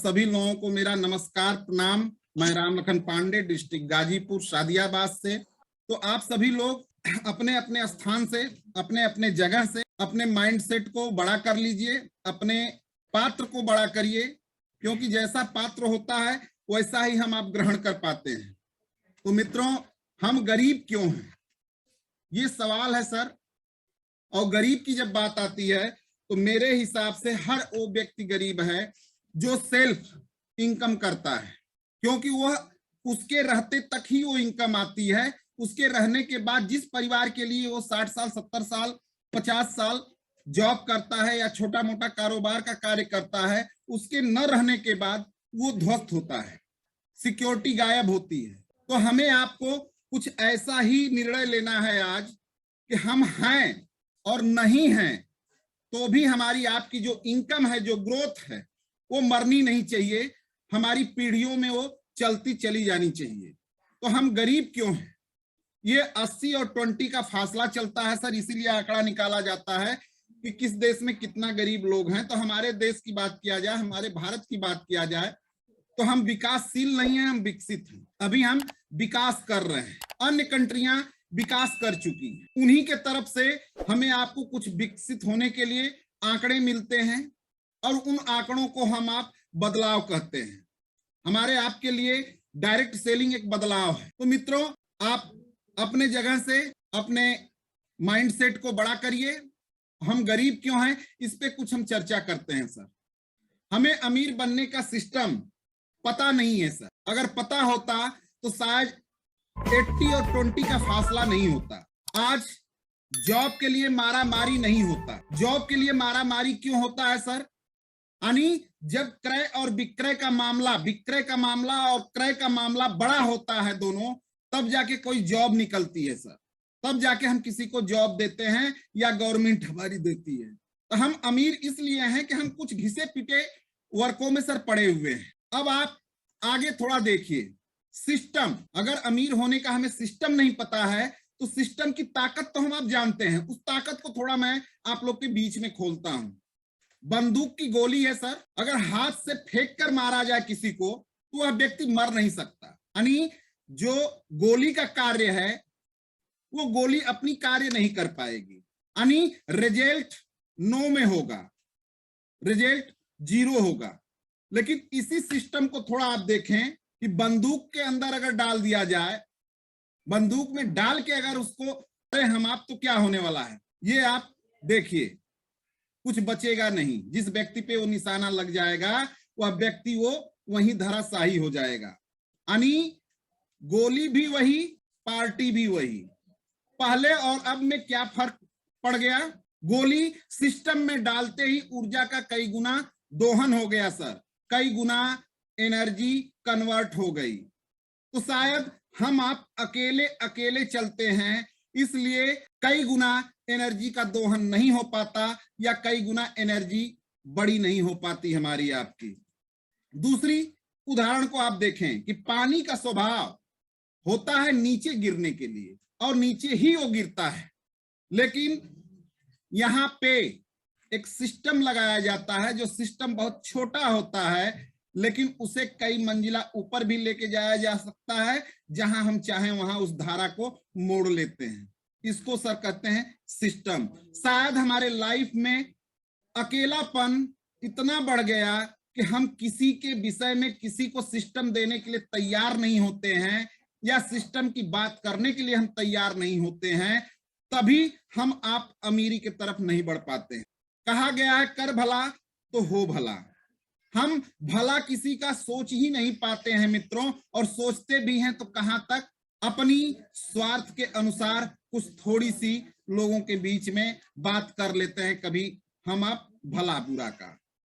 सभी लोगों को मेरा नमस्कार प्रणाम। मैं राम लखन पांडे, डिस्ट्रिक्ट गाजीपुर शादियाबाद से। तो आप सभी लोग अपने अपने स्थान से, अपने अपने जगह से अपने माइंडसेट को बड़ा कर लीजिए, अपने पात्र को बड़ा करिए, क्योंकि जैसा पात्र होता है वैसा ही हम आप ग्रहण कर पाते हैं। तो मित्रों, हम गरीब क्यों हैं, ये सवाल है सर। और गरीब की जब बात आती है तो मेरे हिसाब से हर वो व्यक्ति गरीब है जो सेल्फ इनकम करता है, क्योंकि वह उसके रहते तक ही वो इनकम आती है। उसके रहने के बाद जिस परिवार के लिए वो 60 साल 70 साल 50 साल जॉब करता है या छोटा मोटा कारोबार का कार्य करता है, उसके न रहने के बाद वो ध्वस्त होता है, सिक्योरिटी गायब होती है। तो हमें आपको कुछ ऐसा ही निर्णय लेना है आज कि हम हैं और नहीं हैं तो भी हमारी आपकी जो इनकम है, जो ग्रोथ है, वो मरनी नहीं चाहिए, हमारी पीढ़ियों में वो चलती चली जानी चाहिए। तो हम गरीब क्यों हैं, ये 80 और 20 का फासला चलता है सर, इसीलिए आंकड़ा निकाला जाता है कि किस देश में कितना गरीब लोग हैं। तो हमारे देश की बात किया जाए, हमारे भारत की बात किया जाए तो हम विकासशील नहीं हैं, हम विकसित हैं। अभी हम विकास कर रहे हैं, अन्य कंट्रियां विकास कर चुकी हैं। उन्हीं के तरफ से हमें आपको कुछ विकसित होने के लिए आंकड़े मिलते हैं और उन आंकड़ों को हम आप बदलाव कहते हैं। हमारे आपके लिए डायरेक्ट सेलिंग एक बदलाव है। तो मित्रों, आप अपने जगह से अपने माइंडसेट को बड़ा करिए। हम गरीब क्यों हैं, इस पे कुछ हम चर्चा करते हैं सर। हमें अमीर बनने का सिस्टम पता नहीं है सर। अगर पता होता तो शायद 80 और 20 का फासला नहीं होता। आज जॉब के लिए मारा मारी नहीं होता। जॉब के लिए मारा मारी क्यों होता है सर? यानी जब क्रय और विक्रय का मामला, विक्रय का मामला और क्रय का मामला बड़ा होता है दोनों, तब जाके कोई जॉब निकलती है सर, तब जाके हम किसी को जॉब देते हैं या गवर्नमेंट हमारी देती है। तो हम अमीर इसलिए हैं कि हम कुछ घिसे पिटे वर्कों में सर पड़े हुए हैं। अब आप आगे थोड़ा देखिए, सिस्टम, अगर अमीर होने का हमें सिस्टम नहीं पता है तो सिस्टम की ताकत तो हम आप जानते हैं। उस ताकत को थोड़ा मैं आप लोग के बीच में खोलता हूं। बंदूक की गोली है सर, अगर हाथ से फेंक कर मारा जाए किसी को तो वह व्यक्ति मर नहीं सकता। यानी जो गोली का कार्य है वो गोली अपनी कार्य नहीं कर पाएगी, यानी रिजल्ट नो में होगा, रिजल्ट 0 होगा। लेकिन इसी सिस्टम को थोड़ा आप देखें कि बंदूक के अंदर अगर डाल दिया जाए, बंदूक में डाल के अगर उसको अरे हम आप, तो क्या होने वाला है ये आप देखिए, कुछ बचेगा नहीं। जिस व्यक्ति पे वो निशाना लग जाएगा वह व्यक्ति वो वहीं धराशायी हो जाएगा। यानी गोली भी वही, पार्टी भी वही। पहले और अब में क्या फर्क पड़ गया? गोली सिस्टम में डालते ही ऊर्जा का कई गुना दोहन हो गया सर, कई गुना एनर्जी कन्वर्ट हो गई। तो शायद हम आप अकेले अकेले चलते हैं, इसलिए कई गुना एनर्जी का दोहन नहीं हो पाता या कई गुना एनर्जी बड़ी नहीं हो पाती हमारी आपकी। दूसरी उदाहरण को आप देखें कि पानी का स्वभाव होता है नीचे गिरने के लिए और नीचे ही वो गिरता है, लेकिन यहाँ पे एक सिस्टम लगाया जाता है जो सिस्टम बहुत छोटा होता है, लेकिन उसे कई मंजिला ऊपर भी लेके जाया जा सकता है। जहां हम चाहें वहां उस धारा को मोड़ लेते हैं। इसको सर कहते हैं सिस्टम। शायद हमारे लाइफ में अकेलापन इतना बढ़ गया कि हम किसी के विषय में किसी को सिस्टम देने के लिए तैयार नहीं होते हैं या सिस्टम की बात करने के लिए हम तैयार नहीं होते हैं, तभी हम आप अमीरी की तरफ नहीं बढ़ पाते हैं। कहा गया है कर भला तो हो भला। हम भला किसी का सोच ही नहीं पाते हैं मित्रों, और सोचते भी हैं तो कहां तक, अपनी स्वार्थ के अनुसार कुछ थोड़ी सी लोगों के बीच में बात कर लेते हैं, कभी हम आप भला बुरा का।